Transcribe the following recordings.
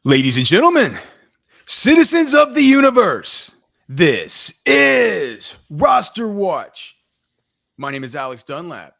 Ladies and gentlemen, citizens of the universe, this is Roster Watch. My name is Alex Dunlap.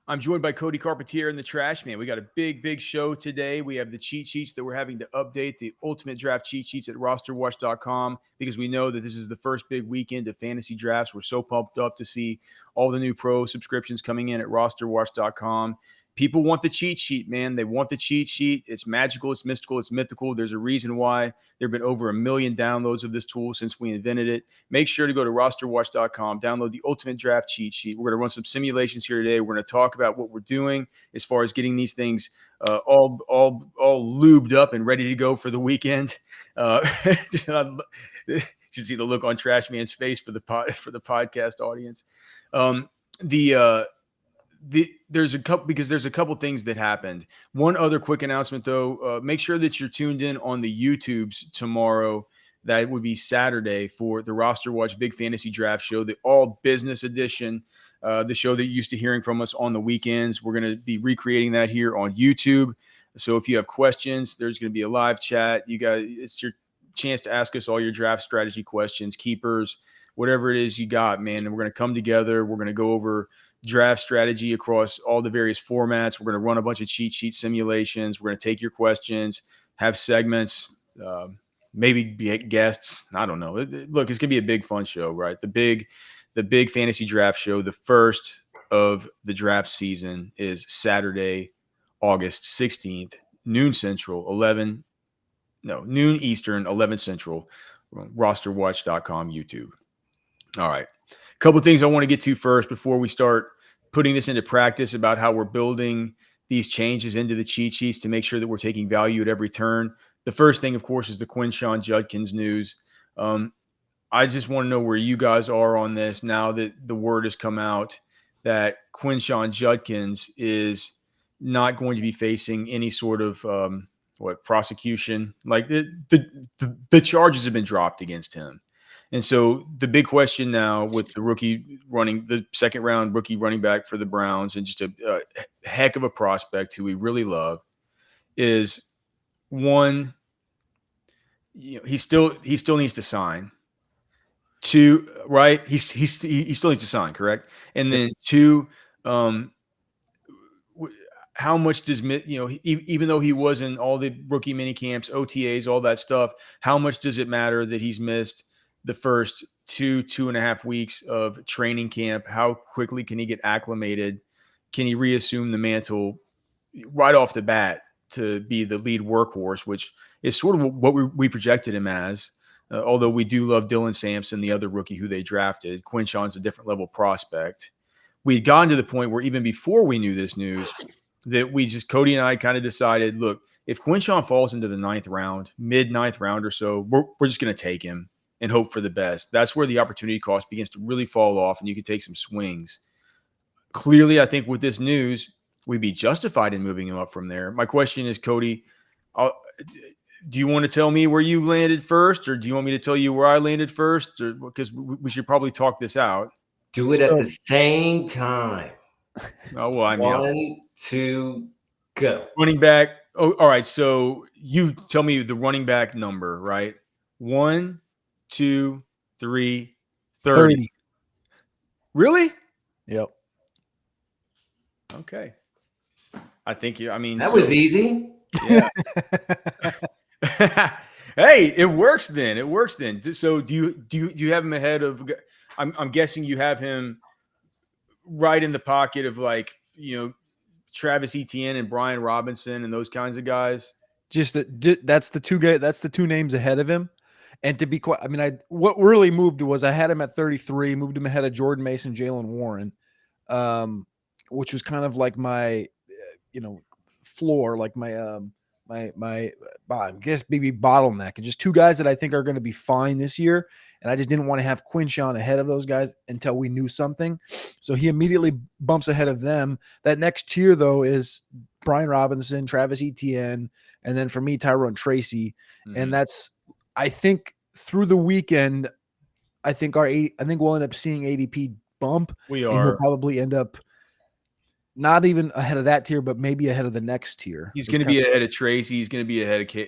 I'm joined by Cody Carpentier and the Trash Man. We got a big show today. We have the cheat sheets that we're having to update, the ultimate draft cheat sheets at RosterWatch.com, because we know that this is the first big weekend of fantasy drafts. We're so pumped up to see all the new pro subscriptions coming in at RosterWatch.com. People want the cheat sheet, man. They want the cheat sheet. It's magical. It's mystical. It's mythical. There's a reason why there have been over 1 million downloads of this tool since we invented it. Make sure to go to rosterwatch.com, download the ultimate draft cheat sheet. We're going to run some simulations here today. We're going to talk about what we're doing as far as getting these things all lubed up and ready to go for the weekend. You should see the look on Trash Man's face for the podcast audience. There's a couple things that happened. One other quick announcement though, make sure that you're tuned in on the YouTubes tomorrow. That would be Saturday for the Roster Watch Big Fantasy Draft Show, the all business edition, the show that you're used to hearing from us on the weekends. We're going to be recreating that here on YouTube. So if you have questions, there's going to be a live chat. It's your chance to ask us all your draft strategy questions, keepers, whatever it is you got, man. And we're going to come together. We're going to go over draft strategy across all the various formats. We're going to run a bunch of cheat sheet simulations. We're going to take your questions, have segments, maybe be guests. I don't know. Look, it's going to be a big fun show, right? The big fantasy draft show. The first of the draft season is Saturday, August 16th, noon Central, noon Eastern, 11 Central, rosterwatch.com, YouTube. All right. Couple things I want to get to first before we start putting this into practice about how we're building these changes into the cheat sheets to make sure that we're taking value at every turn. The first thing, of course, is the Quinton Judkins news. I just want to know where you guys are on this now that the word has come out that Quinton Judkins is not going to be facing any sort of prosecution. Like the charges have been dropped against him. And so the big question now with the second round rookie running back for the Browns and just a heck of a prospect who we really love is one, he still needs to sign. Two, right? He still needs to sign, correct? And then two, how much does, even though he was in all the rookie mini camps, OTAs, all that stuff, how much does it matter that he's missed the first 2.5 weeks of training camp? How quickly can he get acclimated? Can he reassume the mantle right off the bat to be the lead workhorse, which is sort of what we projected him as? Although we do love Dylan Sampson, the other rookie who they drafted. Quinton's a different level prospect. We had gotten to the point where even before we knew this news, that Cody and I kind of decided, look, if Quinton falls into the mid-ninth round or so, we're just going to take him and hope for the best. That's where the opportunity cost begins to really fall off and you can take some swings. Clearly, I think with this news, we'd be justified in moving him up from there. My question is, Cody, do you want to tell me where you landed first, or do you want me to tell you where I landed first? Or because we should probably talk this out. Do it at the same time. Oh, well, I mean, 1, 2, go. Running back. Oh, all right. So you tell me the running back number, right? 1, 2, 3, 30. Really? Yep. Okay. I think that was easy. Yeah. Hey, it works then. So do you have him ahead of? I'm guessing you have him right in the pocket of Travis Etienne and Brian Robinson and those kinds of guys. That's the two guys. That's the two names ahead of him. And to be quite, what really moved was I had him at 33, moved him ahead of Jordan Mason, Jalen Warren, which was kind of like my, floor, like my I guess maybe bottleneck, and just two guys that I think are going to be fine this year. And I just didn't want to have Quinton ahead of those guys until we knew something. So he immediately bumps ahead of them. That next tier though is Brian Robinson, Travis Etienne, and then for me, Tyrone Tracy. Mm-hmm. And that's, I think through the weekend, I think we'll end up seeing ADP bump. We are. And he'll probably end up not even ahead of that tier, but maybe ahead of the next tier. He's going to be ahead of Tracy. He's going to be ahead of do you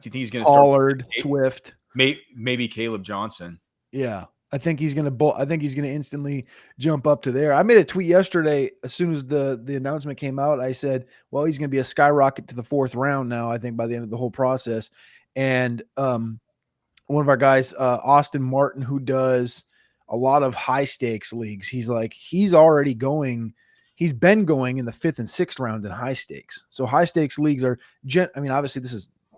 think he's going to start Pollard, Swift, maybe Caleb Johnson? Yeah. I think he's going to instantly jump up to there. I made a tweet yesterday as soon as the announcement came out. I said, well, he's going to be a skyrocket to the 4th round now, I think, by the end of the whole process. And one of our guys, Austin Martin, who does a lot of high stakes leagues, he's been going in the 5th and 6th round in high stakes. So high stakes leagues are, obviously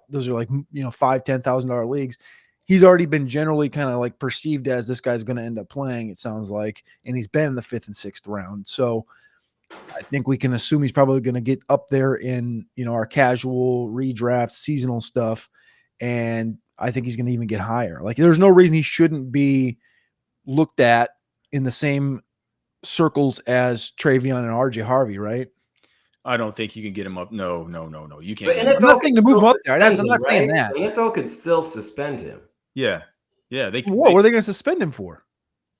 those are like, $5,000-$10,000 leagues. He's already been generally kind of like perceived as this guy's going to end up playing, it sounds like, and he's been in the 5th and 6th round. So I think we can assume he's probably going to get up there in, our casual redraft seasonal stuff. And I think he's going to even get higher. Like, there's no reason he shouldn't be looked at in the same circles as TreVeyon and RJ Harvey, right? I don't think you can get him up. No. You can't. But I'm not saying to move him up there. I'm not saying that. The NFL could still suspend him. Yeah. What are they going to suspend him for?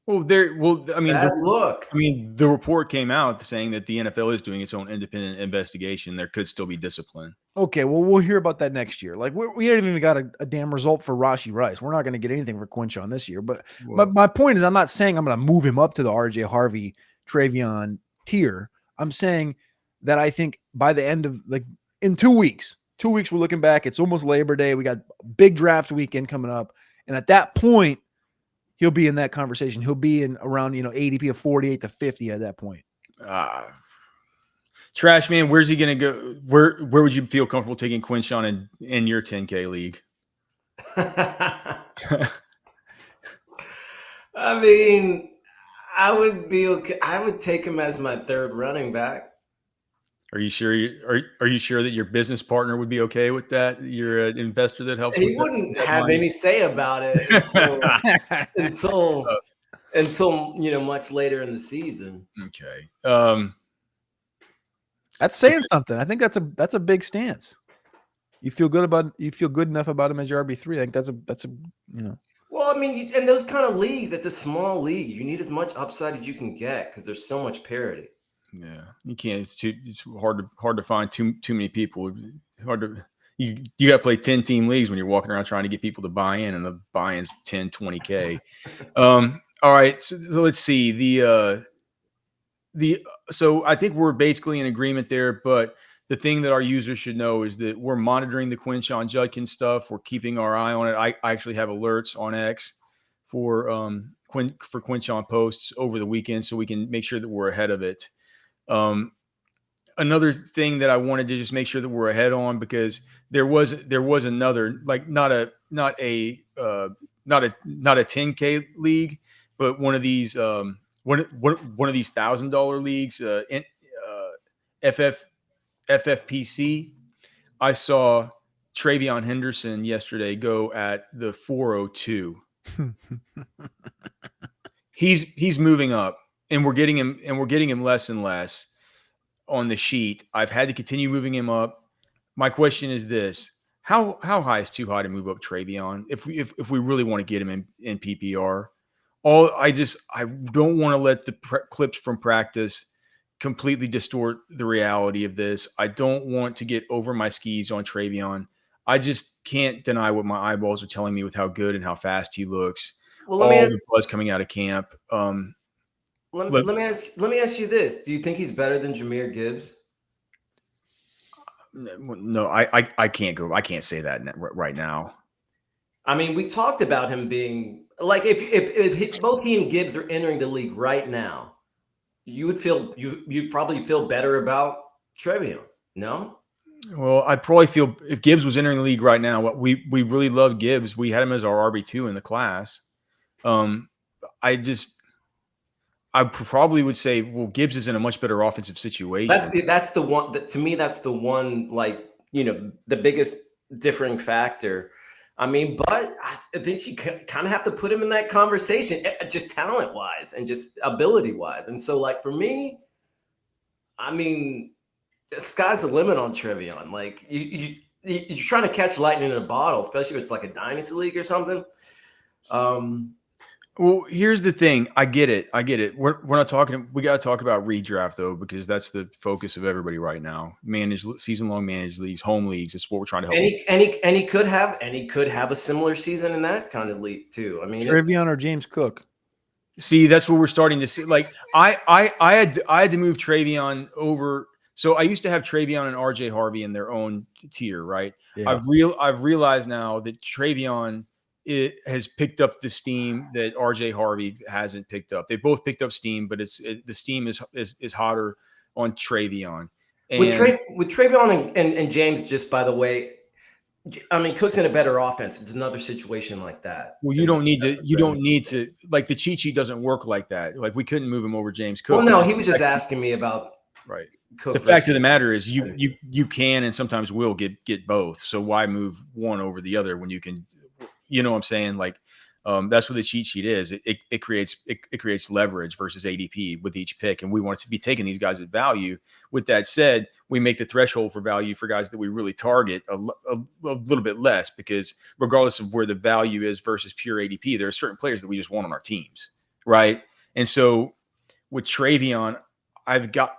Bad look. The report came out saying that the NFL is doing its own independent investigation. There could still be discipline. Okay, well, we'll hear about that next year. Like, we haven't even got a damn result for Rashee Rice. We're not going to get anything for Quinton this year. But my point is, I'm not saying I'm going to move him up to the RJ Harvey, TreVeyon tier. I'm saying that I think by the end of, like, in 2 weeks, we're looking back. It's almost Labor Day. We got big draft weekend coming up. And at that point, he'll be in that conversation. He'll be in around, ADP of 48 to 50 at that point. Trash man, where's he going to go? Where would you feel comfortable taking Quinton in your 10K league? I mean, I would be okay. I would take him as my 3rd running back. Are you sure? Are you sure that your business partner would be okay with that? You're an investor that helps. He wouldn't have any say about it until much later in the season. Okay. That's saying something. I think that's a big stance. You feel good enough about him as your RB3. I think that's a. Well, I mean, in those kind of leagues, it's a small league. You need as much upside as you can get because there's so much parity. Yeah, you can't. It's hard to find too many people. You got to play 10-team leagues when you're walking around trying to get people to buy in, and the buy-in's 10, 20K. All right, so let's see so I think we're basically in agreement there. But the thing that our users should know is that we're monitoring the Quinton Judkins stuff. We're keeping our eye on it. I actually have alerts on X for Quinton posts over the weekend, so we can make sure that we're ahead of it. Another thing that I wanted to just make sure that we're ahead on, because there was another, like, not a 10K league, but one of these one of these $1,000 leagues, FFPC. I saw TreVeyon Henderson yesterday go at the 402. He's moving up. And we're getting him less and less on the sheet. I've had to continue moving him up. My question is this: how high is too high to move up TreVeyon if we really want to get him in PPR? I don't want to let the clips from practice completely distort the reality of this. I don't want to get over my skis on TreVeyon. I just can't deny what my eyeballs are telling me with how good and how fast he looks. Well, the buzz coming out of camp. Let me ask you this: do you think he's better than Jahmyr Gibbs? No, I can't go. I can't say that right now. I mean, we talked about him being like, if both he and Gibbs are entering the league right now, you'd probably feel better about TreVeyon. No. Well, I'd probably feel if Gibbs was entering the league right now. We really love Gibbs. We had him as our RB2 in the class. I probably would say, well, Gibbs is in a much better offensive situation. That's the one that, to me, that's the one, like, the biggest differing factor. I mean, but I think you kind of have to put him in that conversation, just talent wise and just ability wise. And so, like, for me, I mean, the sky's the limit on TreVeyon. Like, you're trying to catch lightning in a bottle, especially if it's like a dynasty league or something. Well, here's the thing. I get it. We're not talking. We got to talk about redraft though, because that's the focus of everybody right now. Season long managed leagues, home leagues. It's what we're trying to help. And he could have a similar season in that kind of league too. I mean, TreVeyon or James Cook. See, that's what we're starting to see. Like I had to move TreVeyon over. So I used to have TreVeyon and RJ Harvey in their own tier, right? Yeah. I've realized now that TreVeyon has picked up the steam that RJ Harvey hasn't picked up. They both picked up steam, but the steam is hotter on TreVeyon. with TreVeyon and James. Just by the way, I mean, Cook's in a better offense. It's another situation like that. Well, you don't need to like the cheat sheet doesn't work like that. Like we couldn't move him over James Cook. Well, no, he was just asking me about right. Cook. The fact of the matter is you can and sometimes will get both. So why move one over the other when you can, you know what I'm saying? Like that's what the cheat sheet is. It creates leverage versus ADP with each pick. And we want to be taking these guys at value. With that said, we make the threshold for value for guys that we really target a little bit less, because regardless of where the value is versus pure ADP, there are certain players that we just want on our teams. Right. And so with TreVeyon, I've got,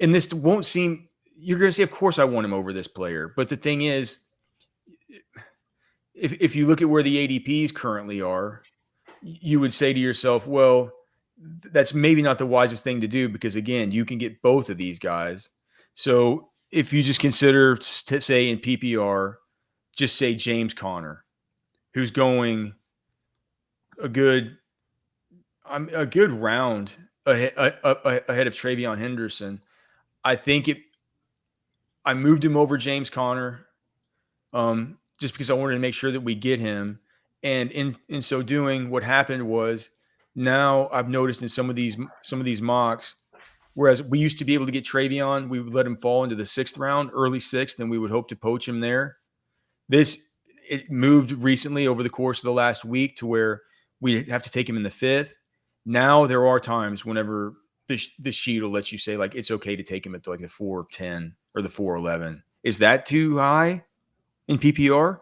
and this won't seem, you're going to say, of course I want him over this player. But the thing is, if you look at where the ADPs currently are, you would say to yourself, well, that's maybe not the wisest thing to do, because again, you can get both of these guys. So if you just consider, to say in PPR, just say James Conner, who's going a good round ahead of TreVeyon Henderson. I think I moved him over James Conner just because I wanted to make sure that we get him. And in so doing, what happened was, now I've noticed in some of these mocks, whereas we used to be able to get TreVeyon, we would let him fall into the 6th round, early 6th, and we would hope to poach him there. It moved recently over the course of the last week to where we have to take him in the 5th. Now there are times whenever the sheet will let you say, like, it's okay to take him at like the 4-10 or the 4-11. Is that too high in PPR?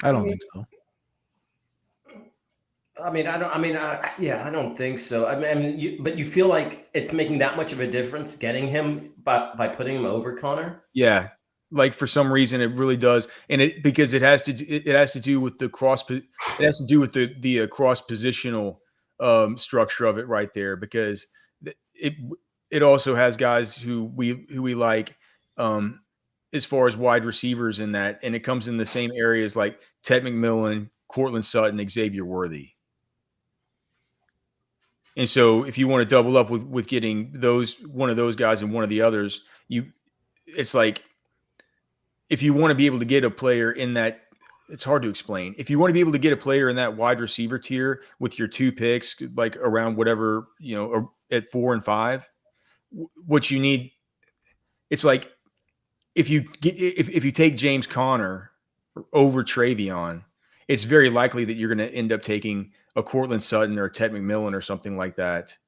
I don't think so. I don't think so. But you feel like it's making that much of a difference getting him by putting him over Connor? Yeah. Like for some reason it really does. And because it has to do with the cross positional structure of it right there, because it also has guys who we like as far as wide receivers in that, and it comes in the same areas like Ted McMillan, Cortland Sutton, Xavier Worthy. And so if you want to double up with getting one of those guys and one of the others, it's like, if you want to be able to get a player in that, it's hard to explain. If you want to be able to get a player in that wide receiver tier with your 2 picks, like around whatever, at 4 and 5, what you need, it's like, if you take James Conner over TreVeyon, it's very likely that you're going to end up taking a Cortland Sutton or a Ted McMillan or something like that,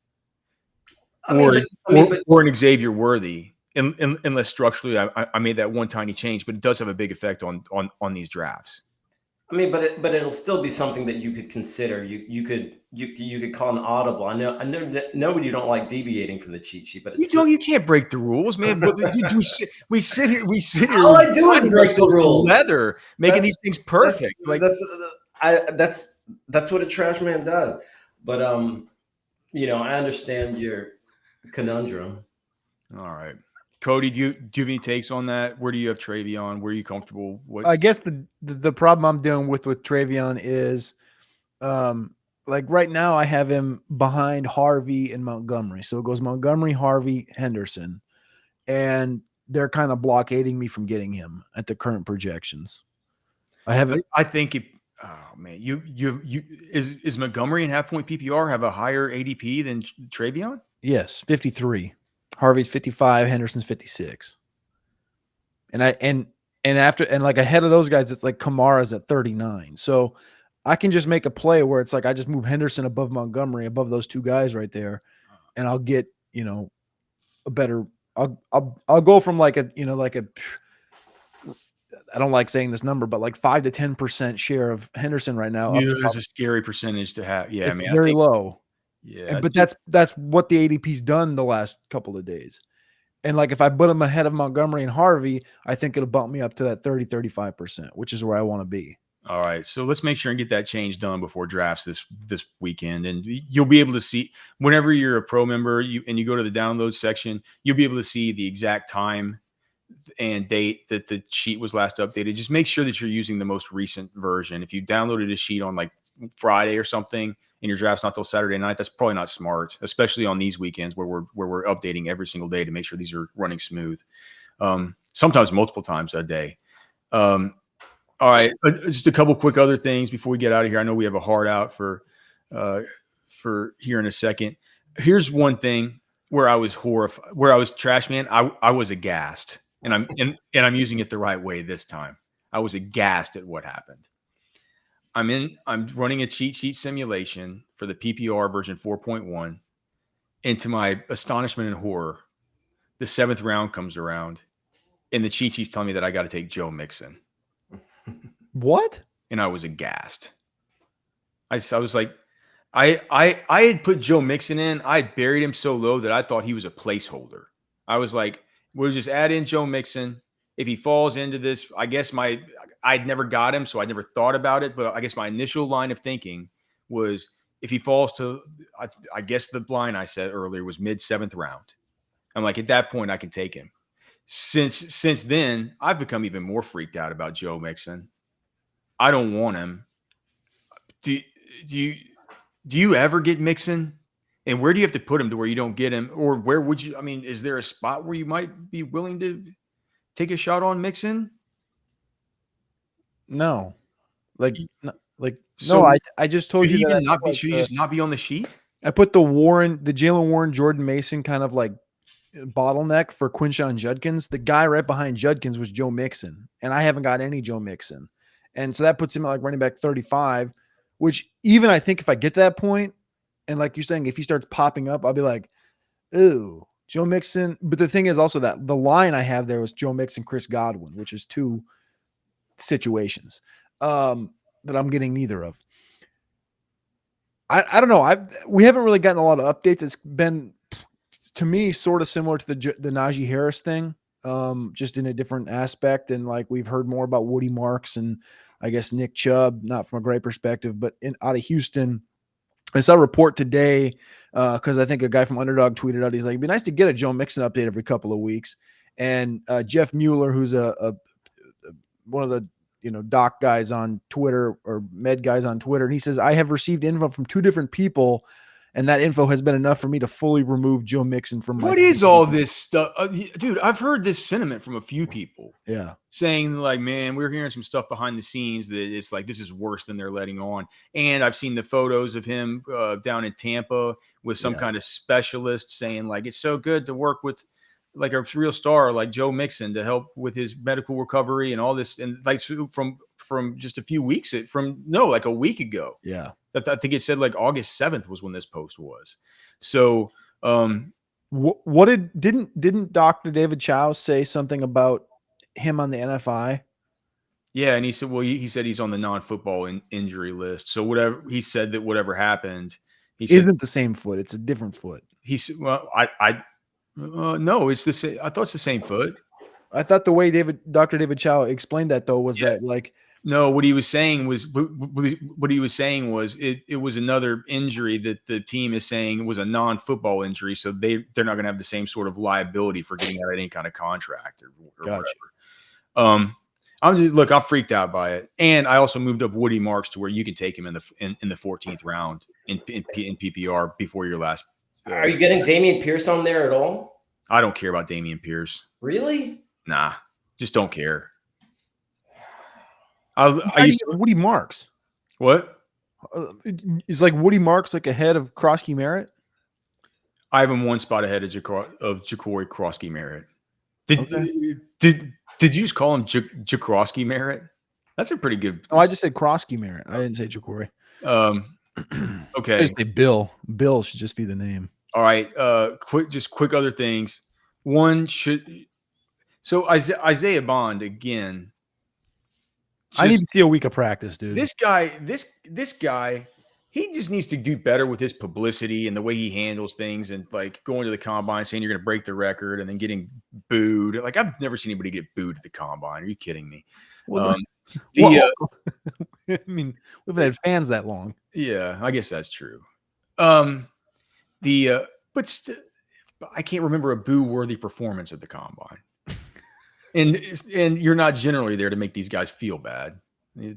or an Xavier Worthy. Unless structurally I made that one tiny change, but it does have a big effect on these drafts. I mean, but it'll still be something that you could consider. You could call an audible. I know nobody don't like deviating from the cheat sheet, but you can't break the rules, man. we sit here. All I do is break the rules. Leather, making these things perfect. That's what a trash man does. But I understand your conundrum. All right. Cody, do you have any takes on that? Where do you have TreVeyon? Where are you comfortable? I guess the problem I'm dealing with TreVeyon is, like right now I have him behind Harvey and Montgomery. So it goes Montgomery, Harvey, Henderson, and they're kind of blockading me from getting him at the current projections. I think oh man, is Montgomery and half point PPR have a higher ADP than TreVeyon? Yes, 53. Harvey's 55, Henderson's 56. And like ahead of those guys, it's like Kamara's at 39. So I can just make a play where it's like I just move Henderson above Montgomery, above those 2 guys right there, and I'll get, a better. I'll go from like a I don't like saying this number, but like 5 to 10% share of Henderson right now. Yeah, that's a scary percentage to have. Yeah, It's I mean, I very think, low. yeah, But that's what the ADP's done the last couple of days. And like if I put him ahead of Montgomery and Harvey, I think it'll bump me up to that 30-35%, which is where I want to be. all right. So let's make sure and get that change done before drafts this weekend, and you'll be able to see whenever you're a pro member, you go to the download section, you'll be able to see the exact time and date that the sheet was last updated. Just make sure that you're using the most recent version. If you downloaded a sheet on like Friday or something and your draft's not till Saturday night, that's probably not smart, especially on these weekends where we're updating every single day to make sure these are running smooth. Sometimes multiple times a day. All right, just a couple quick other things before we get out of here. I know we have a hard out for here in a second. Here's one thing where I was horrified, where I was trash man. I was aghast. And I'm using it the right way this time. I was aghast at what happened. I'm running a cheat sheet simulation for the PPR version 4.1. And to my astonishment and horror, the 7th round comes around and the cheat sheet's telling me that I got to take Joe Mixon. What? And I was aghast. I was like, I had put Joe Mixon in. I had buried him so low that I thought he was a placeholder. I was like, we'll just add in Joe Mixon. If he falls into this, I guess I'd never got him, so I never thought about it. But I guess my initial line of thinking was if he falls to, I guess the line I said earlier was mid 7th round. I'm like, at that point, I can take him. Since then, I've become even more freaked out about Joe Mixon. I don't want him. Do you ever get Mixon? And where do you have to put him to where you don't get him? Or where would you? I mean, is there a spot where you might be willing to take a shot on Mixon? No. So no, I just told you that should he just not be on the sheet? I put the Jalen Warren, Jordan Mason kind of like bottleneck for Quinton Judkins. The guy right behind Judkins was Joe Mixon, and I haven't got any Joe Mixon. And so that puts him at like running back 35, which even I think if I get to that point, and like you're saying, if he starts popping up, I'll be like, ooh, Joe Mixon. But the thing is also that the line I have there was Joe Mixon, Chris Godwin, which is 2 situations that I'm getting neither of. I don't know. We haven't really gotten a lot of updates. It's been, to me, sort of similar to the Najee Harris thing, just in a different aspect. And like we've heard more about Woody Marks and I guess Nick Chubb, not from a great perspective, but out of Houston. I saw a report today because I think a guy from Underdog tweeted out. He's like, it'd be nice to get a Joe Mixon update every couple of weeks. And Jeff Mueller, who's one of the doc guys on Twitter or med guys on Twitter, and he says, I have received info from 2 different people, and that info has been enough for me to fully remove Joe Mixon from my. What is all this stuff? Dude, I've heard this sentiment from a few people. Yeah. Saying like, man, we're hearing some stuff behind the scenes that it's like, this is worse than they're letting on. And I've seen the photos of him down in Tampa with some kind of specialist saying like, it's so good to work with like a real star like Joe Mixon to help with his medical recovery and all this. And like from just a few weeks, like a week ago. Yeah. I think it said like August 7th was when this post was. So what didn't Dr. David Chow say something about him on the NFI? Yeah, and he said, well, he said he's on the non-football injury list. So whatever he said that whatever happened, he said, isn't the same foot. It's a different foot. He said, well, no, it's the same. I thought it's the same foot. I thought the way Dr. David Chow explained that though was that like. No, what he was saying was it was another injury that the team is saying was a non-football injury, so they're not going to have the same sort of liability for getting out of any kind of contract or gotcha. Whatever. I'm freaked out by it, and I also moved up Woody Marks to where you can take him in the 14th round in PPR before your last. Are you getting Dameon Pierce on there at all? I don't care about Dameon Pierce. Really? Nah, just don't care. Woody Marks. What? Is like Woody Marks like ahead of Krosky Merritt? I have him 1 spot ahead of Ja'Cory Krosky Merritt. Did you just call him Ja'Krosky Merritt? That's a pretty good. Oh, I just said Krosky Merritt. I didn't say Ja'Cory. Okay. I just say Bill. Bill should just be the name. All right. Quick other things. So Isaiah Bond again. I need to see a week of practice, dude. This guy, he just needs to do better with his publicity and the way he handles things, and like going to the combine saying you're going to break the record and then getting booed. Like, I've never seen anybody get booed at the combine. Are you kidding me? Well, I mean, we've had fans that long. Yeah, I guess that's true. But I can't remember a boo-worthy performance at the combine. And you're not generally there to make these guys feel bad.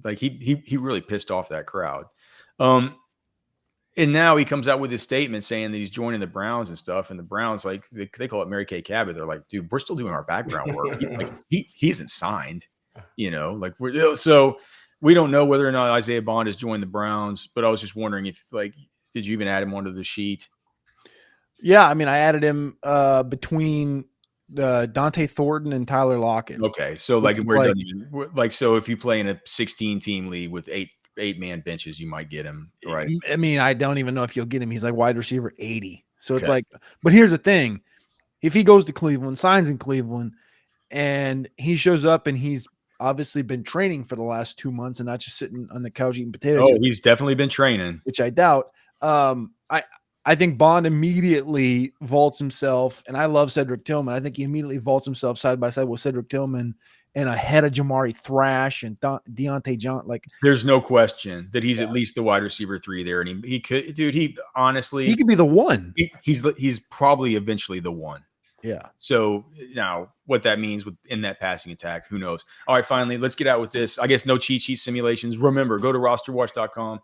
Like he really pissed off that crowd. And now he comes out with his statement saying that he's joining the Browns and stuff. And the Browns, like they call it Mary Kay Cabot. They're like, dude, we're still doing our background work. He isn't signed, so we don't know whether or not Isaiah Bond has joined the Browns. But I was just wondering if, like, did you even add him onto the sheet? Yeah, I mean, I added him between Dante Thornton and Tyler Lockett. Okay, so so if you play in a 16-team league with eight-man benches, you might get him, right? I mean, I don't even know if you'll get him. He's like wide receiver 80. So it's like, but here's the thing: if he goes to Cleveland, signs in Cleveland, and he shows up and he's obviously been training for the last 2 months and not just sitting on the couch eating potatoes. Oh, he's definitely been training, which I doubt. I think Bond immediately vaults himself, and I love Cedric Tillman. I think he immediately vaults himself side by side with Cedric Tillman and ahead of Jamari Thrash and Deontay John. Like, there's no question that he's at least the wide receiver 3 there, and he could, dude. He honestly, he could be the one. He's probably eventually the one. Yeah. So now what that means in that passing attack, who knows? All right, finally, let's get out with this. I guess no cheat sheet simulations. Remember, go to rosterwatch.com.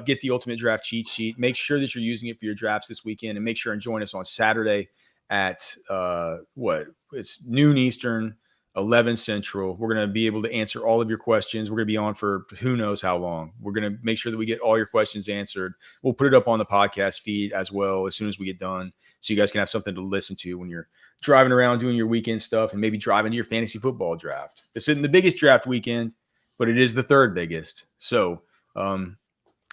Get the ultimate draft cheat sheet. Make sure that you're using it for your drafts this weekend, and make sure and join us on Saturday at it's noon Eastern, 11 Central. We're going to be able to answer all of your questions. We're going to be on for who knows how long. We're going to make sure that we get all your questions answered. We'll put it up on the podcast feed as well as soon as we get done, so you guys can have something to listen to when you're driving around doing your weekend stuff and maybe driving to your fantasy football draft. This isn't the biggest draft weekend, but it is the third biggest. So,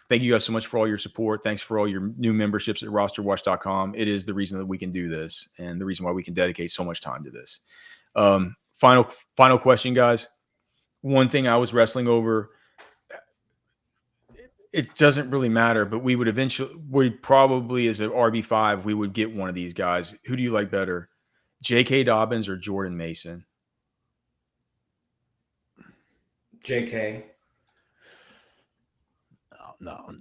thank you guys so much for all your support. Thanks for all your new memberships at rosterwatch.com. It is the reason that we can do this and the reason why we can dedicate so much time to this. Final question, guys. One thing I was wrestling over, it doesn't really matter, but we probably as an RB5, we would get one of these guys. Who do you like better, J.K. Dobbins or Jordan Mason? J.K. No.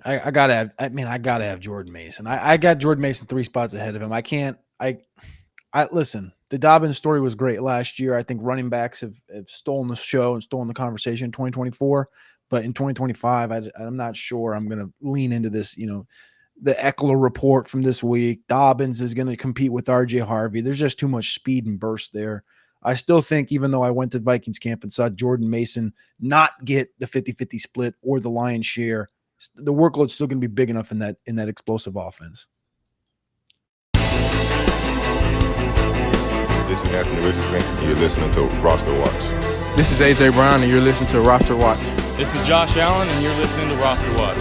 I gotta have Jordan Mason. I got Jordan Mason 3 spots ahead of him. I listen, the Dobbins story was great last year. I think running backs have stolen the show and stolen the conversation in 2024. But in 2025, I'm not sure I'm going to lean into this, the Eckler report from this week. Dobbins is going to compete with RJ Harvey. There's just too much speed and burst there. I still think, even though I went to Vikings camp and saw Jordan Mason not get the 50-50 split or the lion's share, the workload's still going to be big enough in that explosive offense. This is Anthony Richardson, and you're listening to Roster Watch. This is AJ Brown, and you're listening to Roster Watch. This is Josh Allen, and you're listening to Roster Watch.